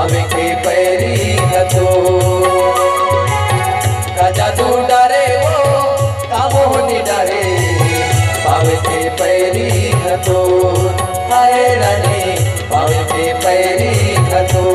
पावे के पैरी हतो का जादू डारे वो कामो नि डारे पावे के पैरी हतो हाय रानी पावे के पैरी हतो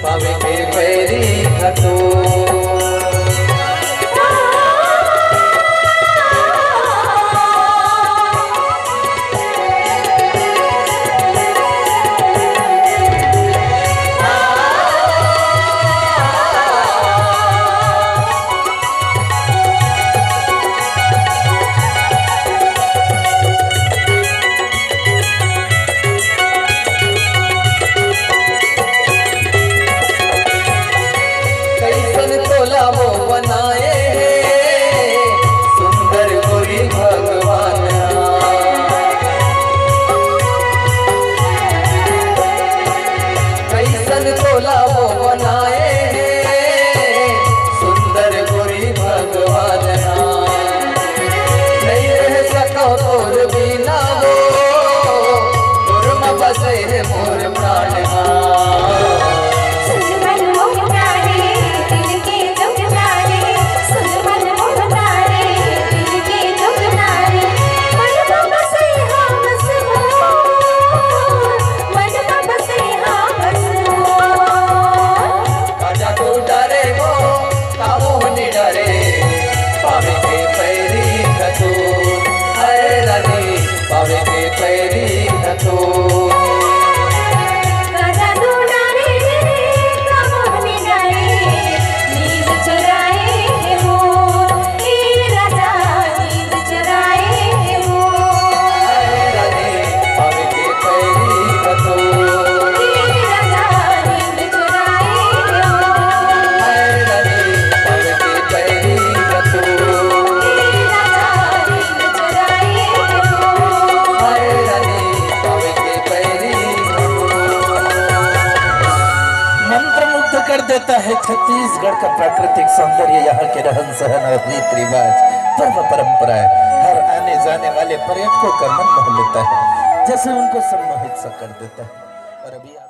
पावे के पैरी हतो बनाए सुंदर गोरी भगवान कैसन तोला वो बनाए सुंदर गोरी भगवान नहीं रह सको तोर बिना वो तोर में बसे है मोर प्राण पावे के पैरी हतो कर देता है छत्तीसगढ़ का प्राकृतिक सौंदर्य, यहाँ के रहन सहन और रीति रिवाज, पर्व परंपराएं हर आने जाने वाले पर्यटकों का मन मोह लेता है, जैसे उनको सम्मोहित सा कर देता है। और अभी